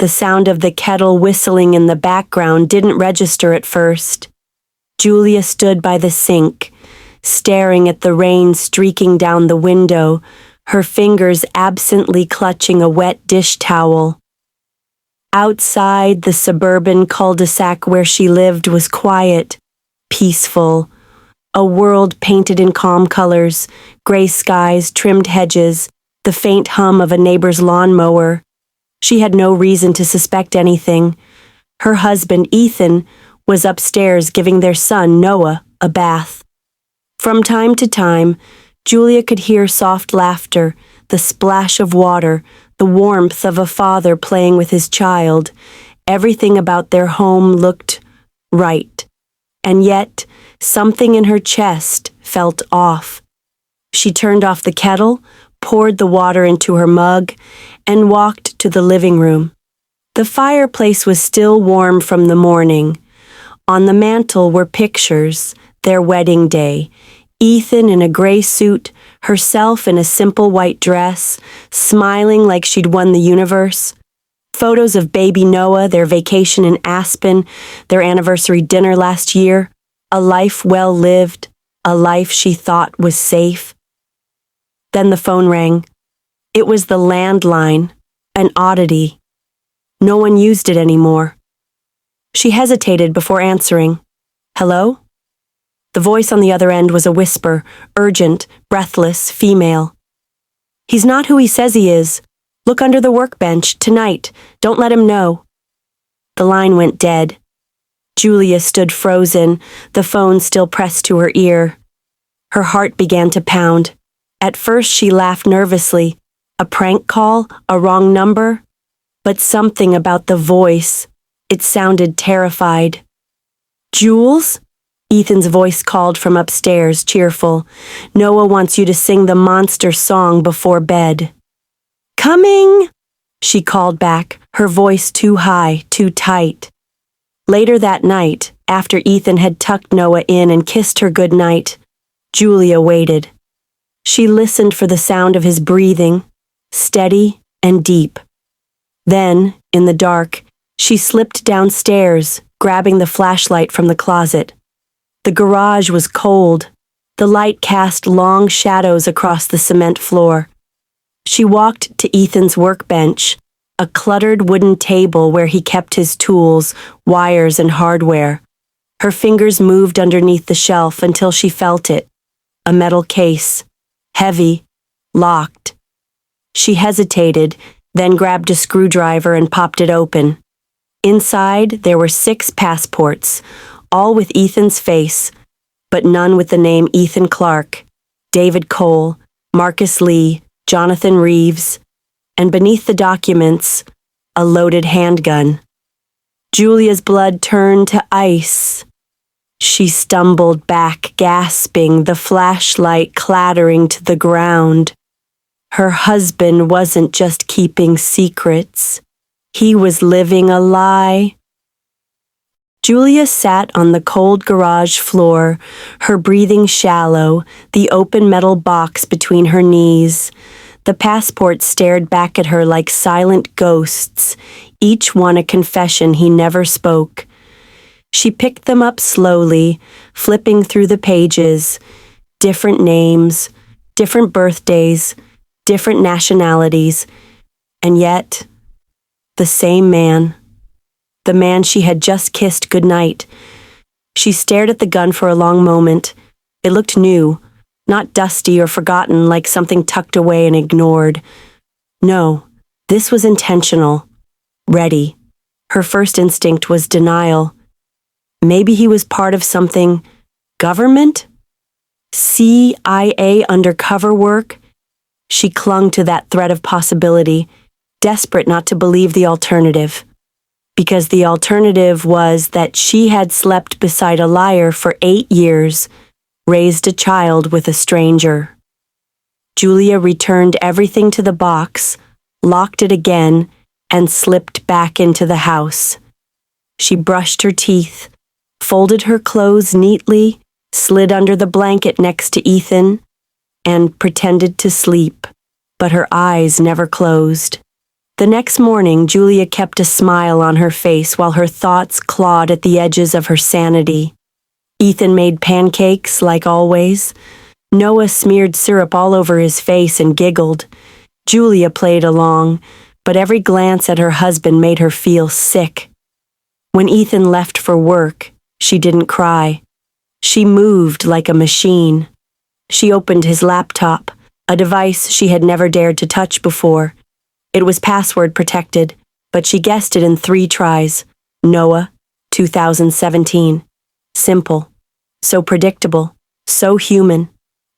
The sound of the kettle whistling in the background didn't register at first. Julia stood by the sink, staring at the rain streaking down the window, her fingers absently clutching a wet dish towel. Outside, the suburban cul-de-sac where she lived was quiet, peaceful, a world painted in calm colors, gray skies, trimmed hedges, the faint hum of a neighbor's lawnmower. She had no reason to suspect anything. Her husband, Ethan, was upstairs giving their son, Noah, a bath. From time to time, Julia could hear soft laughter, the splash of water, the warmth of a father playing with his child. Everything about their home looked right. And yet, something in her chest felt off. She turned off the kettle, poured the water into her mug, and walked to the living room. The fireplace was still warm from the morning. On the mantel were pictures, their wedding day. Ethan in a gray suit, herself in a simple white dress, smiling like she'd won the universe. Photos of baby Noah, their vacation in Aspen, their anniversary dinner last year. A life well lived, a life she thought was safe. Then the phone rang. It was the landline, an oddity. No one used it anymore. She hesitated before answering. Hello? The voice on the other end was a whisper, urgent, breathless, female. He's not who he says he is. Look under the workbench, tonight. Don't let him know. The line went dead. Julia stood frozen, the phone still pressed to her ear. Her heart began to pound. At first she laughed nervously. A prank call? A wrong number? But something about the voice. It sounded terrified. Jules? Ethan's voice called from upstairs, cheerful. Noah wants you to sing the monster song before bed. Coming! She called back, her voice too high, too tight. Later that night, after Ethan had tucked Noah in and kissed her good night, Julia waited. She listened for the sound of his breathing, steady and deep. Then, in the dark, she slipped downstairs, grabbing the flashlight from the closet. The garage was cold. The light cast long shadows across the cement floor. She walked to Ethan's workbench, a cluttered wooden table where he kept his tools, wires, and hardware. Her fingers moved underneath the shelf until she felt it. A metal case, heavy, locked. She hesitated, then grabbed a screwdriver and popped it open. Inside, there were 6 passports, all with Ethan's face, but none with the name Ethan Clark, David Cole, Marcus Lee, Jonathan Reeves, and beneath the documents, a loaded handgun. Julia's blood turned to ice. She stumbled back, gasping, the flashlight clattering to the ground. Her husband wasn't just keeping secrets. He was living a lie. Julia sat on the cold garage floor, her breathing shallow, the open metal box between her knees. The passports stared back at her like silent ghosts, each one a confession he never spoke. She picked them up slowly, flipping through the pages. Different names, different birthdays, different nationalities, and yet, the same man. The man she had just kissed goodnight. She stared at the gun for a long moment. It looked new, not dusty or forgotten like something tucked away and ignored. No, this was intentional. Ready. Her first instinct was denial. Maybe he was part of something. Government? CIA undercover work? She clung to that thread of possibility, desperate not to believe the alternative. Because the alternative was that she had slept beside a liar for 8 years, raised a child with a stranger. Julia returned everything to the box, locked it again, and slipped back into the house. She brushed her teeth, folded her clothes neatly, slid under the blanket next to Ethan, and pretended to sleep, but her eyes never closed. The next morning, Julia kept a smile on her face while her thoughts clawed at the edges of her sanity. Ethan made pancakes, like always. Noah smeared syrup all over his face and giggled. Julia played along, but every glance at her husband made her feel sick. When Ethan left for work, she didn't cry. She moved like a machine. She opened his laptop, a device she had never dared to touch before. It was password protected, but she guessed it in 3 tries. Noah, 2017. Simple. So predictable. So human.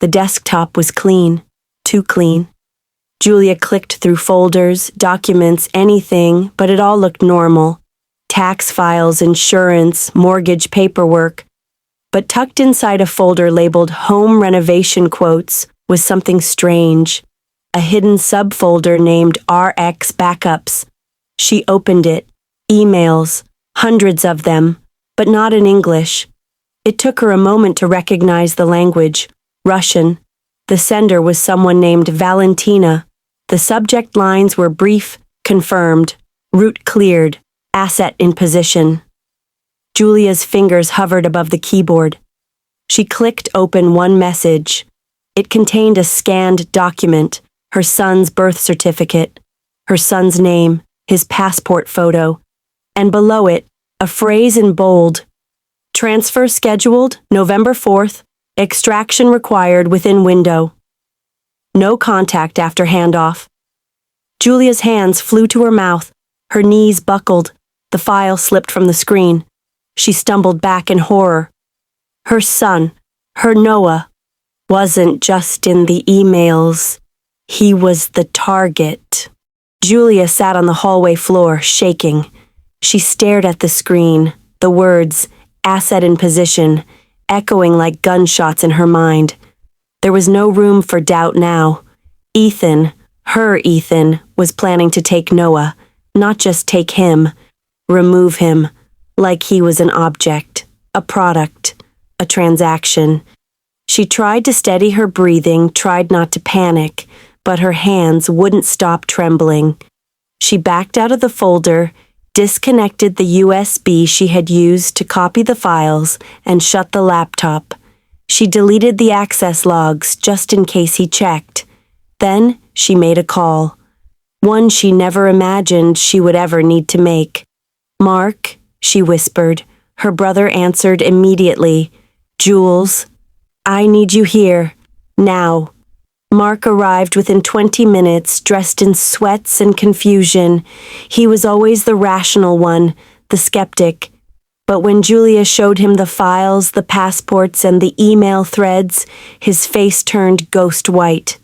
The desktop was clean. Too clean. Julia clicked through folders, documents, anything, but it all looked normal. Tax files, insurance, mortgage paperwork. But tucked inside a folder labeled Home Renovation Quotes was something strange. A hidden subfolder named RX Backups. She opened it. Emails. Hundreds of them, but not in English. It took her a moment to recognize the language. Russian. The sender was someone named Valentina. The subject lines were brief, confirmed, route cleared, asset in position. Julia's fingers hovered above the keyboard. She clicked open one message. It contained a scanned document, her son's birth certificate, her son's name, his passport photo, and below it, a phrase in bold. Transfer scheduled November 4th, extraction required within window. No contact after handoff. Julia's hands flew to her mouth, her knees buckled, the file slipped from the screen. She stumbled back in horror. Her son, her Noah, wasn't just in the emails. He was the target. Julia sat on the hallway floor, shaking. She stared at the screen, the words, asset in position, echoing like gunshots in her mind. There was no room for doubt now. Ethan, her Ethan, was planning to take Noah, not just take him, remove him, like he was an object, a product, a transaction. She tried to steady her breathing, tried not to panic, but her hands wouldn't stop trembling. She backed out of the folder, disconnected the USB she had used to copy the files, and shut the laptop. She deleted the access logs just in case he checked. Then she made a call. One she never imagined she would ever need to make. "Mark," she whispered. Her brother answered immediately. "Jules, I need you here. Now." Mark arrived within 20 minutes, dressed in sweats and confusion. He was always the rational one, the skeptic. But when Julia showed him the files, the passports, and the email threads, his face turned ghost white.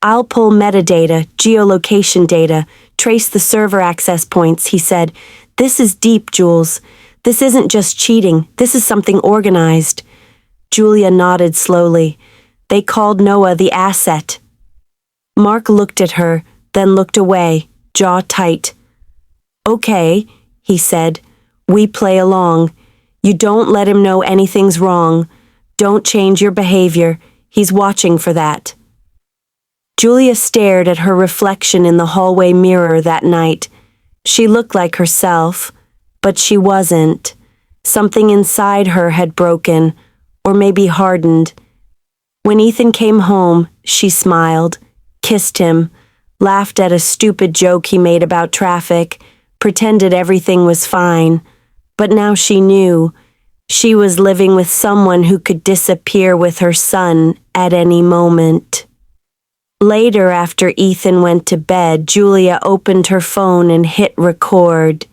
"I'll pull metadata, geolocation data, trace the server access points," he said. "This is deep, Jules. This isn't just cheating. This is something organized." Julia nodded slowly. They called Noah the asset. Mark looked at her, then looked away, jaw tight. "Okay," he said. "We play along. You don't let him know anything's wrong. Don't change your behavior. He's watching for that." Julia stared at her reflection in the hallway mirror that night. She looked like herself, but she wasn't. Something inside her had broken, or maybe hardened. When Ethan came home, she smiled, kissed him, laughed at a stupid joke he made about traffic, pretended everything was fine. But now she knew. She was living with someone who could disappear with her son at any moment. Later, after Ethan went to bed, Julia opened her phone and hit record.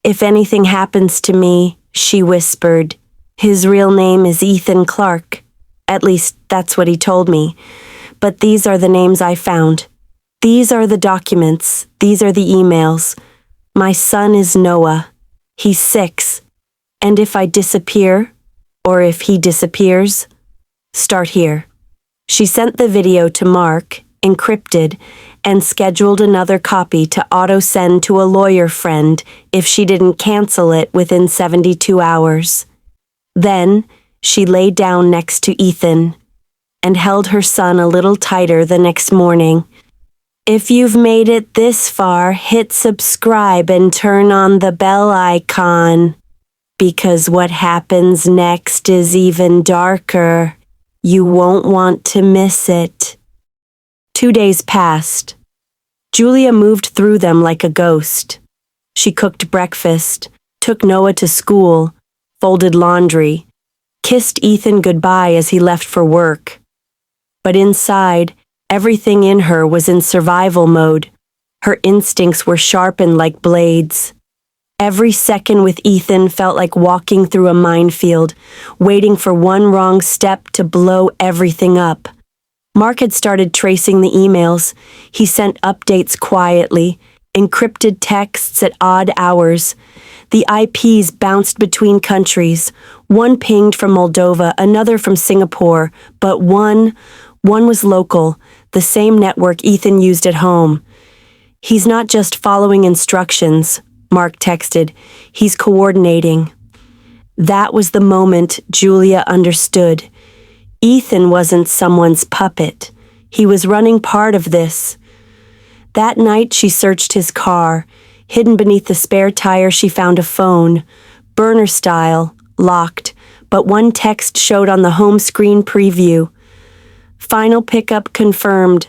"If anything happens to me," she whispered, "his real name is Ethan Clark. At least, that's what he told me. But these are the names I found. These are the documents. These are the emails. My son is Noah. He's 6. And if I disappear, or if he disappears, start here." She sent the video to Mark, encrypted, and scheduled another copy to auto-send to a lawyer friend if she didn't cancel it within 72 hours. Then, she lay down next to Ethan and held her son a little tighter the next morning. If you've made it this far, hit subscribe and turn on the bell icon, because what happens next is even darker. You won't want to miss it. 2 days passed. Julia moved through them like a ghost. She cooked breakfast, took Noah to school, folded laundry, kissed Ethan goodbye as he left for work. But inside, everything in her was in survival mode. Her instincts were sharpened like blades. Every second with Ethan felt like walking through a minefield, waiting for one wrong step to blow everything up. Mark had started tracing the emails. He sent updates quietly, encrypted texts at odd hours. The IPs bounced between countries. One pinged from Moldova, another from Singapore, but one was local, the same network Ethan used at home. He's not just following instructions, Mark texted. He's coordinating. That was the moment Julia understood. Ethan wasn't someone's puppet. He was running part of this. That night she searched his car. Hidden beneath the spare tire she found a phone, burner style, locked, but one text showed on the home screen preview. Final pickup confirmed.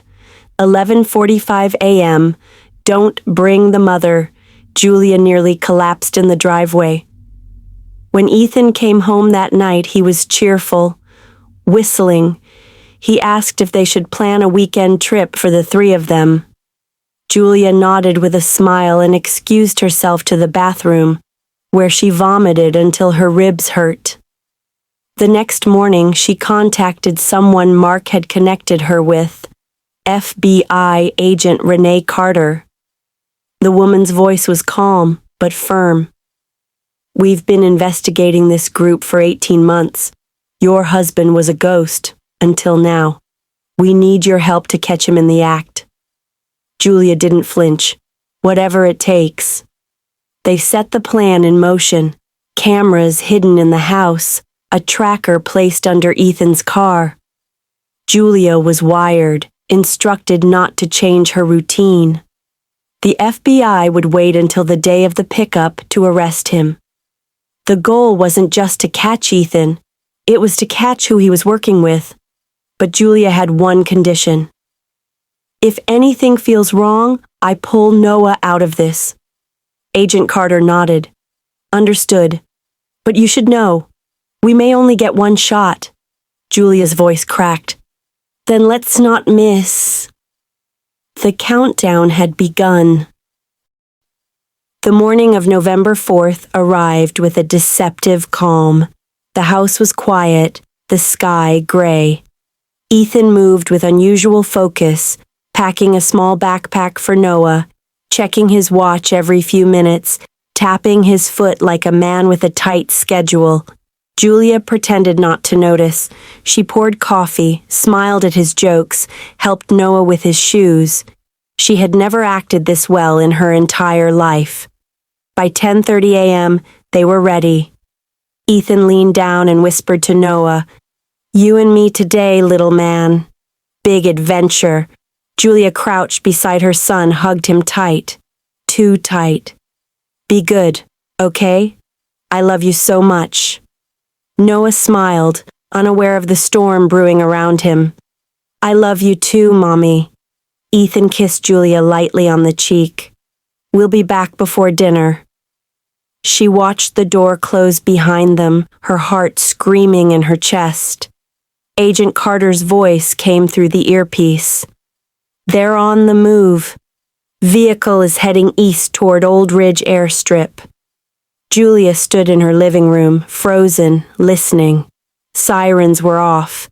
11:45 a.m. Don't bring the mother. Julia nearly collapsed in the driveway. When Ethan came home that night, he was cheerful, whistling. He asked if they should plan a weekend trip for the three of them. Julia nodded with a smile and excused herself to the bathroom, where she vomited until her ribs hurt. The next morning, she contacted someone Mark had connected her with, FBI agent Renee Carter. The woman's voice was calm, but firm. We've been investigating this group for 18 months. Your husband was a ghost, until now. We need your help to catch him in the act. Julia didn't flinch. Whatever it takes. They set the plan in motion. Cameras hidden in the house, a tracker placed under Ethan's car. Julia was wired, instructed not to change her routine. The FBI would wait until the day of the pickup to arrest him. The goal wasn't just to catch Ethan, it was to catch who he was working with. But Julia had one condition. If anything feels wrong, I pull Noah out of this. Agent Carter nodded. Understood. But you should know, we may only get one shot. Julia's voice cracked. Then let's not miss. The countdown had begun. The morning of November 4th arrived with a deceptive calm. The house was quiet, the sky gray. Ethan moved with unusual focus, packing a small backpack for Noah, checking his watch every few minutes, tapping his foot like a man with a tight schedule. Julia pretended not to notice. She poured coffee, smiled at his jokes, helped Noah with his shoes. She had never acted this well in her entire life. By 10:30 a.m., they were ready. Ethan leaned down and whispered to Noah, "You and me today, little man. Big adventure." Julia crouched beside her son, hugged him tight. Too tight. "Be good, okay? I love you so much." Noah smiled, unaware of the storm brewing around him. "I love you too, Mommy." Ethan kissed Julia lightly on the cheek. "We'll be back before dinner." She watched the door close behind them, her heart screaming in her chest. Agent Carter's voice came through the earpiece. "They're on the move. Vehicle is heading east toward Old Ridge Airstrip." Julia stood in her living room, frozen, listening. Sirens were off.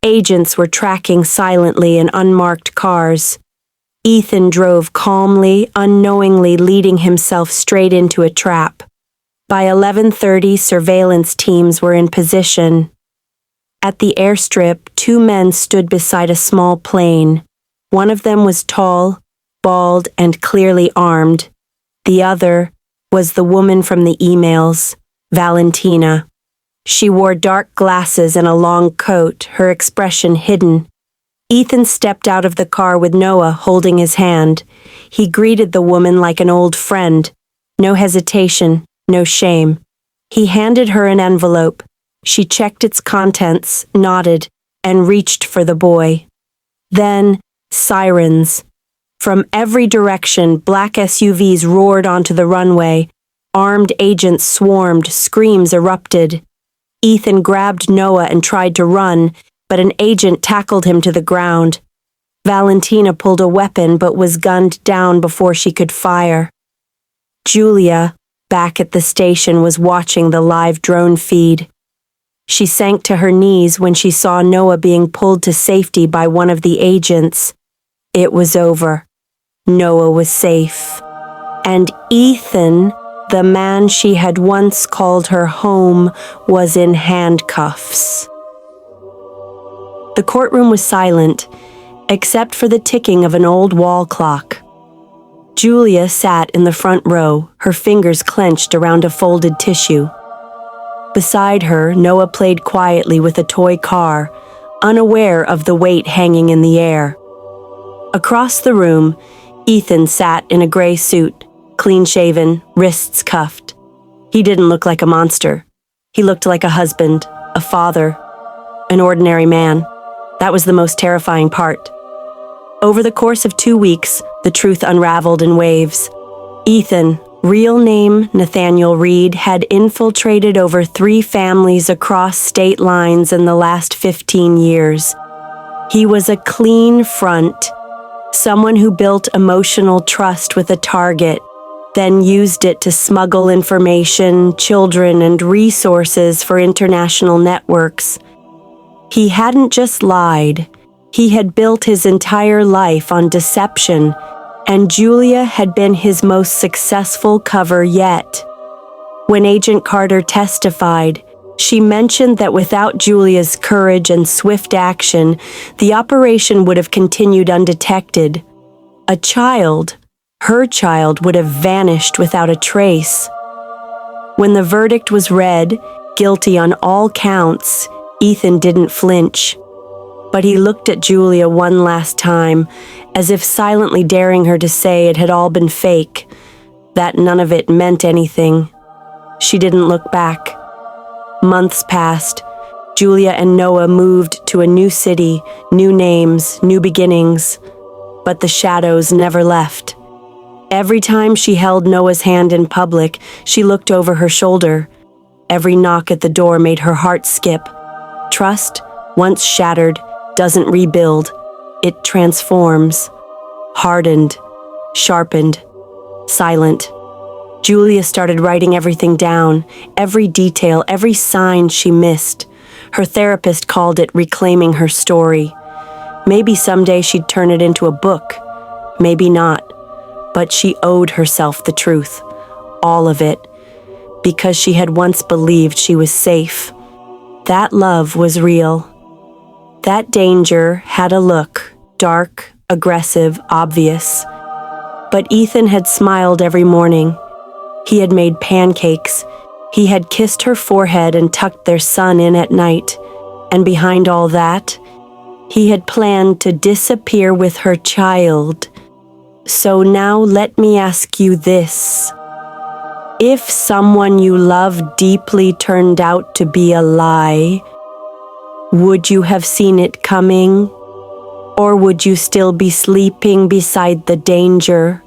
Agents were tracking silently in unmarked cars. Ethan drove calmly, unknowingly leading himself straight into a trap. By 11:30, surveillance teams were in position. At the airstrip, two men stood beside a small plane. One of them was tall, bald, and clearly armed. The other was the woman from the emails, Valentina. She wore dark glasses and a long coat, her expression hidden. Ethan stepped out of the car with Noah holding his hand. He greeted the woman like an old friend. No hesitation, no shame. He handed her an envelope. She checked its contents, nodded, and reached for the boy. Then, sirens. From every direction, black SUVs roared onto the runway. Armed agents swarmed, screams erupted. Ethan grabbed Noah and tried to run, but an agent tackled him to the ground. Valentina pulled a weapon but was gunned down before she could fire. Julia, back at the station, was watching the live drone feed. She sank to her knees when she saw Noah being pulled to safety by one of the agents. It was over. Noah was safe. And Ethan, the man she had once called her home, was in handcuffs. The courtroom was silent, except for the ticking of an old wall clock. Julia sat in the front row, her fingers clenched around a folded tissue. Beside her, Noah played quietly with a toy car, unaware of the weight hanging in the air. Across the room, Ethan sat in a gray suit, clean-shaven, wrists cuffed. He didn't look like a monster. He looked like a husband, a father, an ordinary man. That was the most terrifying part. Over the course of 2 weeks, the truth unraveled in waves. Ethan, real name Nathaniel Reed, had infiltrated over 3 families across state lines in the last 15 years. He was a clean front, someone who built emotional trust with a target, then used it to smuggle information, children, and resources for international networks. He hadn't just lied. He had built his entire life on deception, and Julia had been his most successful cover yet. When Agent Carter testified, she mentioned that without Julia's courage and swift action, the operation would have continued undetected. A child, her child, would have vanished without a trace. When the verdict was read, guilty on all counts, Ethan didn't flinch. But he looked at Julia one last time, as if silently daring her to say it had all been fake, that none of it meant anything. She didn't look back. Months passed. Julia and Noah moved to a new city, new names, new beginnings. But the shadows never left. Every time she held Noah's hand in public, she looked over her shoulder. Every knock at the door made her heart skip. Trust, once shattered, doesn't rebuild. It transforms. Hardened, sharpened, silent. Julia started writing everything down, every detail, every sign she missed. Her therapist called it reclaiming her story. Maybe someday she'd turn it into a book. Maybe not. But she owed herself the truth. All of it. Because she had once believed she was safe. That love was real. That danger had a look, dark, aggressive, obvious. But Ethan had smiled every morning. He had made pancakes. He had kissed her forehead and tucked their son in at night. And behind all that, he had planned to disappear with her child. So now let me ask you this. If someone you love deeply turned out to be a lie, would you have seen it coming? Or would you still be sleeping beside the danger,